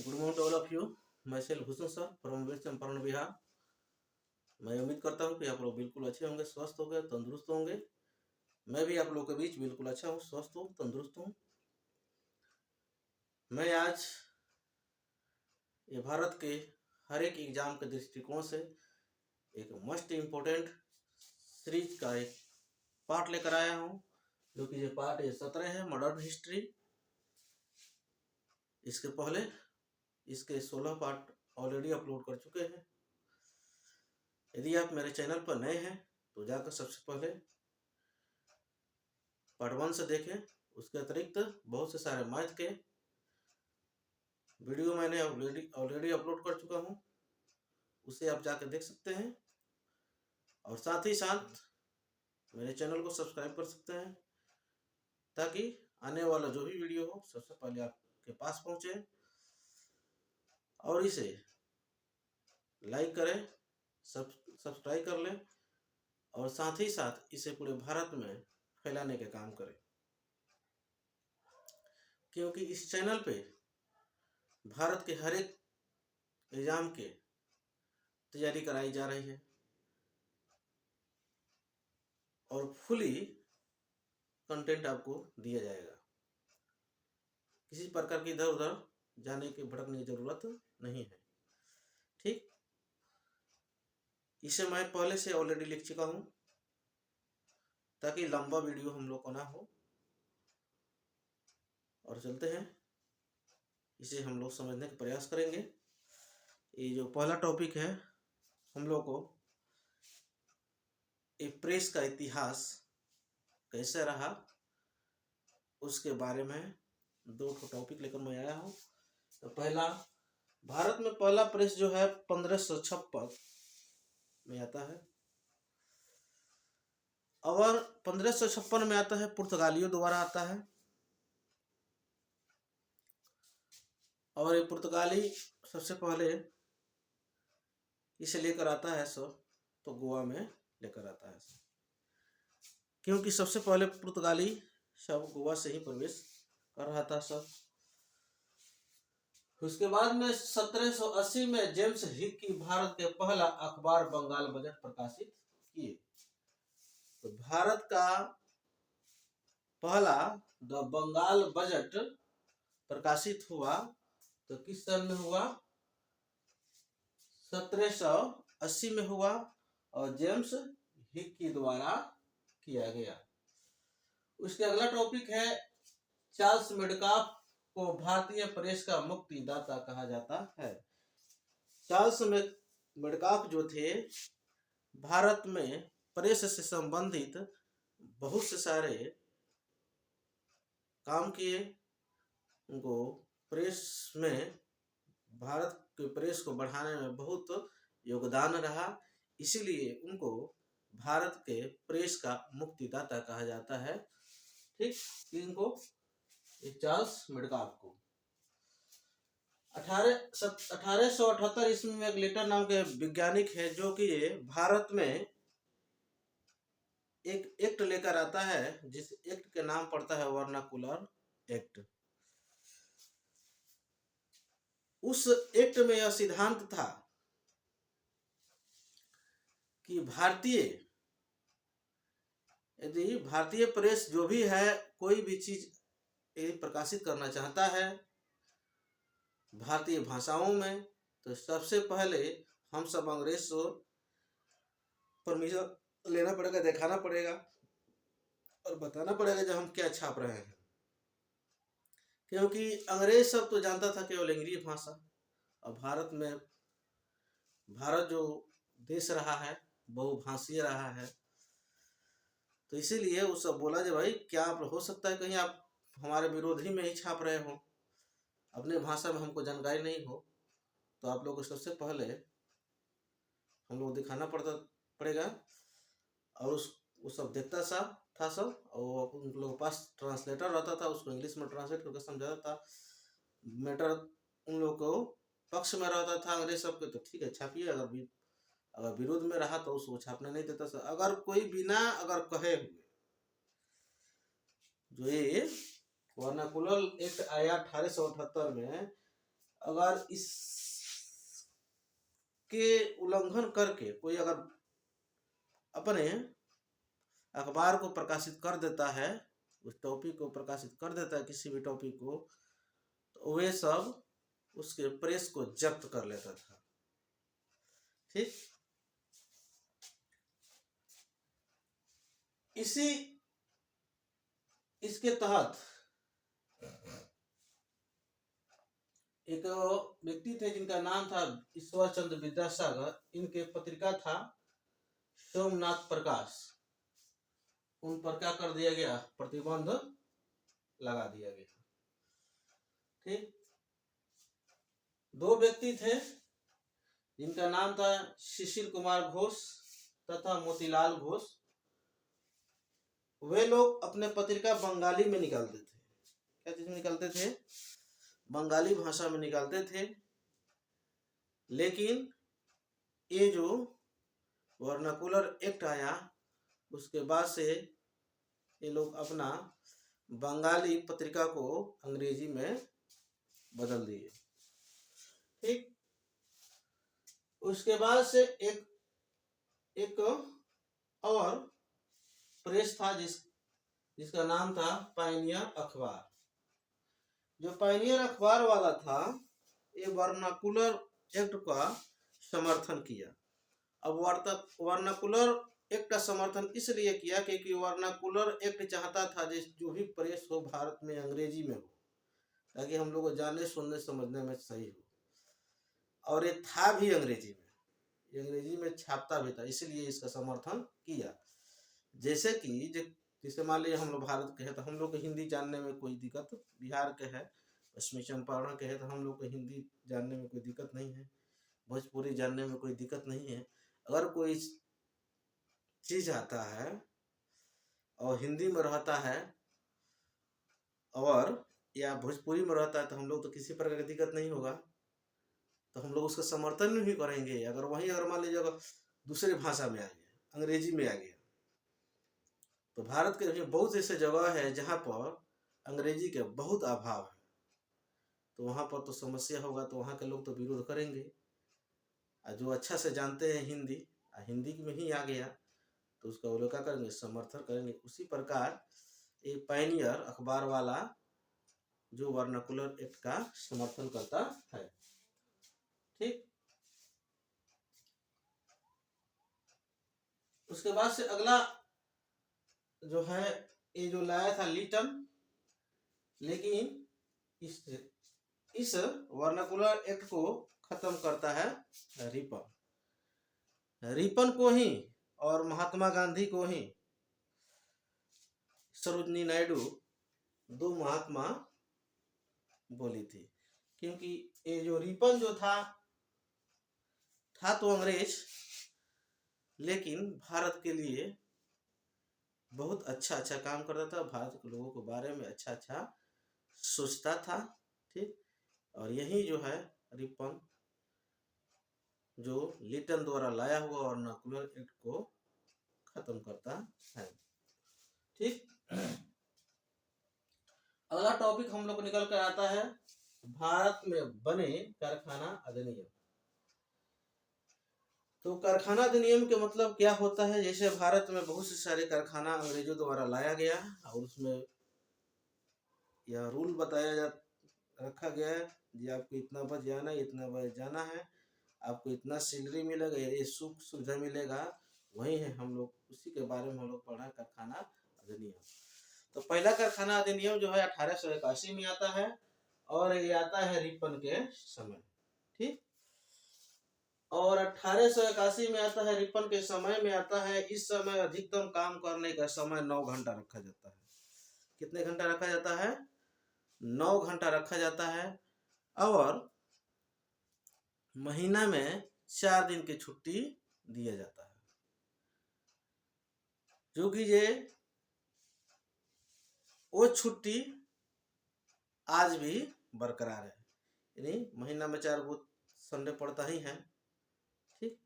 Good morning to all of you. मैं Shail Bhushan sir from West Champaran Bihar. मैं उम्मीद करता हूँ कि आप लोग बिल्कुल अच्छे होंगे, स्वस्थ होंगे, तंदुरुस्त होंगे। मैं भी आप लोगों के बीच बिल्कुल अच्छा हूँ, स्वस्थ हूँ, तंदुरुस्त हूँ। मैं आज ये भारत के हर एक एग्जाम के दृष्टिकोण से एक मस्ट इम्पोर्टेंट सीरीज का एक पार्ट लेकर आया हूँ, जो कि ये पार्ट 17 है, मॉडर्न हिस्ट्री। इसके पहले इसके 16 पार्ट ऑलरेडी अपलोड कर चुके हैं। यदि आप मेरे चैनल पर नए हैं तो जाकर सबसे पहले पार्ट 1 से देखें। उसके अतिरिक्त बहुत से सारे मैथ के वीडियो मैंने ऑलरेडी अपलोड कर चुका हूं, उसे आप जाकर देख सकते हैं। और साथ ही साथ मेरे चैनल को सब्सक्राइब कर सकते हैं, ताकि आने वाला जो भी वीडियो हो सबसे पहले आपके पास पहुंचे। और इसे लाइक करें, सब्सक्राइब कर लें, और साथ ही साथ इसे पूरे भारत में फैलाने का काम करें, क्योंकि इस चैनल पे भारत के हर एक एग्जाम के तैयारी कराई जा रही है और फुली कंटेंट आपको दिया जाएगा। किसी प्रकार की इधर उधर जाने की भटकने की जरूरत नहीं है, ठीक। इसे मैं पहले से ऑलरेडी लिख चुका हूं, ताकि लंबा वीडियो हम लोग को ना हो। और चलते हैं, इसे हम लोग समझने का प्रयास करेंगे। ये जो पहला टॉपिक है, हम लोग को एक प्रेस का इतिहास कैसे रहा उसके बारे में दो टॉपिक लेकर मैं आया हूँ। तो पहला, भारत में पहला प्रेस जो है 1556 में आता है, और 1556 में आता है पुर्तगालियों द्वारा आता है। और ये पुर्तगाली सबसे पहले इसे लेकर आता है सब तो गोवा में लेकर आता है, क्योंकि सबसे पहले पुर्तगाली सब गोवा से ही प्रवेश कर रहा था सब। उसके बाद में 1780 में जेम्स हिक्की भारत के पहला अखबार बंगाल बजट प्रकाशित किए। तो भारत का पहला द बंगाल बजट प्रकाशित हुआ तो किस सन में हुआ? 1780 में हुआ, और जेम्स हिक्की द्वारा किया गया। उसके अगला टॉपिक है, चार्ल्स मेडकाफ को भारतीय प्रेस का मुक्तिदाता कहा जाता है। चार्ल्स मेडकाफ जो थे, भारत में प्रेस से संबंधित बहुत से सारे काम किए। उनको प्रेस में, भारत के प्रेस को बढ़ाने में बहुत योगदान रहा, इसीलिए उनको भारत के प्रेस का मुक्तिदाता कहा जाता है, ठीक। इनको चार्ल्स मेडकाफ को 1878 ईस्वी में एक लेटर नाम के वैज्ञानिक है, जो कि भारत में एक एक्ट लेकर आता है, जिस एक्ट के नाम पड़ता है वर्नाकुलर एक्ट। उस एक्ट में यह सिद्धांत था कि यदि भारतीय प्रेस जो भी है, कोई भी चीज प्रकाशित करना चाहता है भारतीय भाषाओं में, तो सबसे पहले हम सब अंग्रेज से परमिशन लेना पड़ेगा, दिखाना पड़ेगा और बताना पड़ेगा जब हम क्या छाप रहे हैं। क्योंकि अंग्रेज सब तो जानता था केवल अंग्रेजी भाषा, और भारत जो देश रहा है बहुभाषीय रहा है, तो इसीलिए वो सब बोला जो भाई क्या हो सकता है कहीं आप हमारे विरोधी में ही छाप रहे हो, अपने भाषा में हमको जानकारी नहीं हो, तो आप लोग को सबसे पहले हम लोग दिखाना पड़ेगा। और वो सब देखता था सब, और उन लोगों के पास ट्रांसलेटर रहता था, उसको इंग्लिश में ट्रांसलेट करके समझाता था। मैटर उन लोगों को पक्ष में रहता था अंग्रेज सब के, तो ठीक है छापिए, अगर विरोध में रहा तो उसको छापने नहीं देता था। अगर कोई बिना कहे हुए जो ये वर्नाकुलर एक्ट आया 1878 में, अगर इस के उल्लंघन करके कोई अगर अपने अखबार को प्रकाशित कर देता है, उस टॉपिक को प्रकाशित कर देता है, किसी भी टॉपिक को, तो वे सब उसके प्रेस को जब्त कर लेता था। ठीक, इसके तहत एक व्यक्ति थे जिनका नाम था ईश्वर चंद्र विद्यासागर। इनके पत्रिका था सोमनाथ प्रकाश। उन पर क्या कर दिया गया? प्रतिबंध लगा दिया गया। ठीक, दो व्यक्ति थे जिनका नाम था शिशिर कुमार घोष तथा मोतीलाल घोष। वे लोग अपने पत्रिका बंगाली में निकालते थे। क्या चीज में निकालते थे? बंगाली भाषा में निकालते थे। लेकिन ये जो वर्नाकुलर एक्ट आया, उसके बाद से ये लोग अपना बंगाली पत्रिका को अंग्रेजी में बदल दिए। ठीक, उसके बाद से एक और प्रेस था जिसका नाम था पायनियर अखबार। जो पायनियर अखबार वाला था, ये वर्नाकुलर एक्ट का समर्थन किया। अब वर्नाकुलर एक्ट का समर्थन इसलिए किया क्योंकि वर्नाकुलर एक्ट चाहता था जो भी प्रेस हो भारत में अंग्रेजी में हो, ताकि हम लोग को जानने सुनने समझने में सही हो। और ये था भी अंग्रेजी में, ये अंग्रेजी में छापता भी था, इसलिए इसका समर्थन किया। जैसे कि जैसे मान लीजिए हम लोग भारत के हैं तो हम लोग को हिंदी जानने में कोई दिक्कत, बिहार के है, पश्चिमी चंपारण के है तो हम लोग को हिंदी जानने में कोई दिक्कत नहीं है, भोजपुरी जानने में कोई दिक्कत नहीं है। अगर कोई चीज आता है और हिंदी में रहता है और या भोजपुरी में रहता है तो हम लोग तो किसी प्रकार की दिक्कत नहीं होगा, तो हम लोग उसका समर्थन भी करेंगे। अगर मान लीजिए अगर दूसरी भाषा में आ गया, अंग्रेजी में आ गया, तो भारत के बहुत ऐसे जगह है जहाँ पर अंग्रेजी के बहुत अभाव है, तो वहाँ पर तो समस्या होगा, तो वहाँ के लोग तो विरोध करेंगे। जो अच्छा से जानते हैं हिंदी में ही आ गया तो उसका वो लोग क्या करेंगे? समर्थन करेंगे। उसी प्रकार ये पायनियर अखबार वाला जो वर्नाकुलर एक्ट का समर्थन करता है। ठीक, उसके बाद से अगला जो है ये जो लाया था लिटन, लेकिन इस वर्नाकुलर एक्ट को खत्म करता है रिपन को ही और महात्मा गांधी को ही सरोजिनी नायडू दो महात्मा बोली थी। क्योंकि ये जो रिपन जो था तो अंग्रेज, लेकिन भारत के लिए बहुत अच्छा काम करता था, भारत के लोगों के बारे में अच्छा सोचता था। ठीक, और यही जो है रिपन जो लिटन द्वारा लाया हुआ वर्नाकुलर एक्ट को खत्म करता है। ठीक, अगला टॉपिक हम लोग निकल कर आता है भारत में बने कारखाना अधिनियम। तो कारखाना अधिनियम के मतलब क्या होता है? जैसे भारत में बहुत से सारे कारखाना अंग्रेजों द्वारा लाया गया और उसमें यह रूल रखा गया है कि आपको इतना बज जाना है, इतना बज जाना है, आपको इतना सैलरी मिलेगा, ये सुख सुविधा मिलेगा। वही है हम लोग उसी के बारे में हम लोग पढ़ा कारखाना अधिनियम। तो पहला कारखाना अधिनियम जो है 1881 में आता है और ये आता है रिपन के समय। ठीक, और 1881 में आता है, रिपन के समय में आता है। इस समय अधिकतम काम करने का समय 9 घंटा रखा जाता है। कितने घंटा रखा जाता है? 9 घंटा रखा जाता है। और महीना में 4 दिन की छुट्टी दिया जाता है, जो कि ये वो छुट्टी आज भी बरकरार है। यानी महीना में 4 को संडे पड़ता ही है। ठीक,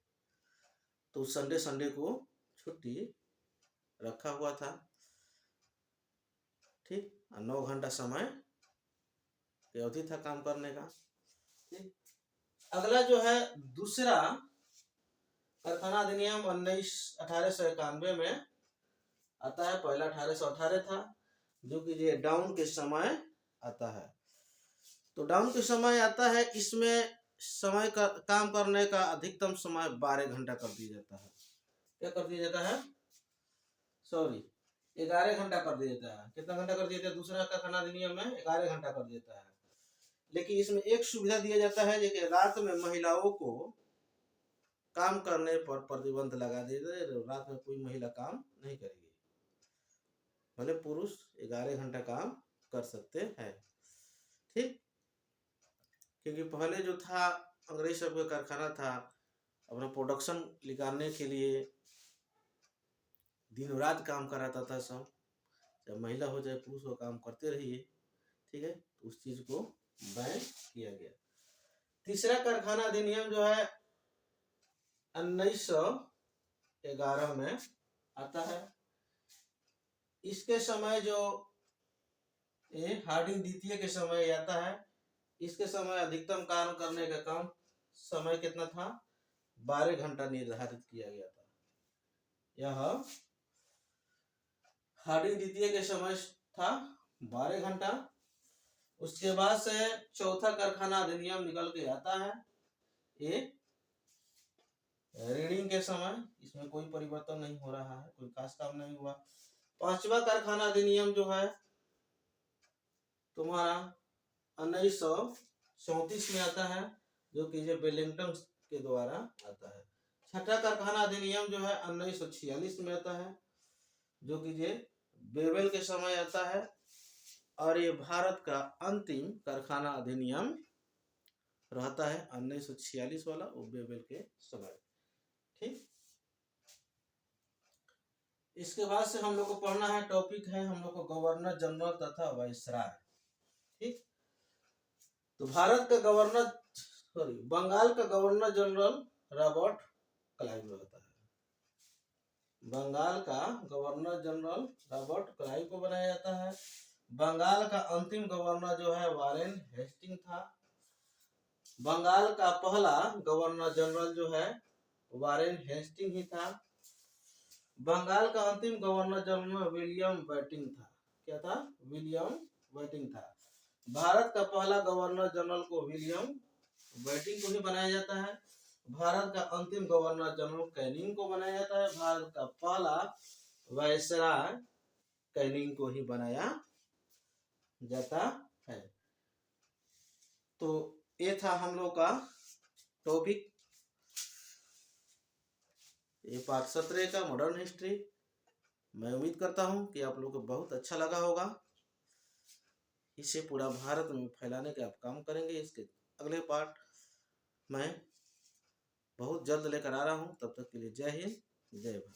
तो संडे को छुट्टी रखा हुआ था। ठीक, 9 घंटा समय की अवधि था काम करने का। ठीक। अगला जो है दूसरा कारखाना अधिनियम 1891 में आता है। पहला 1818 था, जो कि ये डाउन के समय आता है। तो डाउन के समय आता है, इसमें समय का काम करने का अधिकतम समय 12 घंटा कर दिया जाता है। क्या कर दिया जाता है? सॉरी, 11 घंटा कर दिया जाता है। कितना घंटा कर दिया जाता है? दूसरा कारखाना अधिनियम में 11 घंटा कर देता है। लेकिन इसमें एक सुविधा दिया जाता है कि रात में महिलाओं को काम करने पर प्रतिबंध लगा दिया जाए। रात में कोई महिला काम नहीं करेगी, भले पुरुष 11 घंटा काम कर सकते हैं। ठीक, क्योंकि पहले जो था अंग्रेज सब का कारखाना था, अपना प्रोडक्शन निकालने के लिए दिन रात काम कराता था सब। चाहे महिला हो चाहे पुरुष हो, काम करते रहिए। ठीक है, तो उस चीज को बैन किया गया। तीसरा कारखाना अधिनियम जो है 1911 में आता है। इसके समय जो हार्डिंग द्वितीय के समय आता है, इसके समय अधिकतम काम करने का काम समय कितना था? 12 घंटा निर्धारित किया गया था। यह हार्डिंग द्वितीय के समय था 12 घंटा। उसके बाद से चौथा कारखाना अधिनियम निकल के आता है, ये रीडिंग के समय। इसमें कोई परिवर्तन नहीं हो रहा है, कोई खास काम नहीं हुआ। पांचवा कारखाना अधिनियम जो है तुम्हारा 1934 में आता है, जो कि ये वेलिंगटन के द्वारा आता है। छठा कारखाना अधिनियम जो है 1946 में आता है, जो कि ये बेबल के समय आता है। और ये भारत का अंतिम कारखाना अधिनियम रहता है 1946 वाला, वो बेबल के समय। ठीक, इसके बाद से हम लोग को पढ़ना है, टॉपिक है हम लोग को गवर्नर जनरल तथा वाइसराय। ठीक, तो भारत का गवर्नर बंगाल का गवर्नर जनरल रॉबर्ट क्लाइव रहता है। बंगाल का गवर्नर जनरल रॉबर्ट क्लाइव को बनाया जाता है। बंगाल का अंतिम गवर्नर जो है वारेन हेस्टिंग था। बंगाल का पहला गवर्नर जनरल जो है वारेन हेस्टिंग ही था। बंगाल का अंतिम गवर्नर जनरल विलियम बेटिंग था। क्या था? विलियम बेटिंग था। भारत का पहला गवर्नर जनरल को विलियम बेटिंग को ही बनाया जाता है। भारत का अंतिम गवर्नर जनरल कैनिंग को बनाया जाता है। भारत का पहला वायसराय कैनिंग को ही बनाया जाता है। तो ये था हम लोग का टॉपिक, ये पार्ट 17 का मॉडर्न हिस्ट्री। मैं उम्मीद करता हूँ कि आप लोगों को बहुत अच्छा लगा होगा। इसे पूरा भारत में फैलाने का आप काम करेंगे। इसके अगले पार्ट मैं बहुत जल्द लेकर आ रहा हूँ। तब तक के लिए जय हिंद, जय भारत।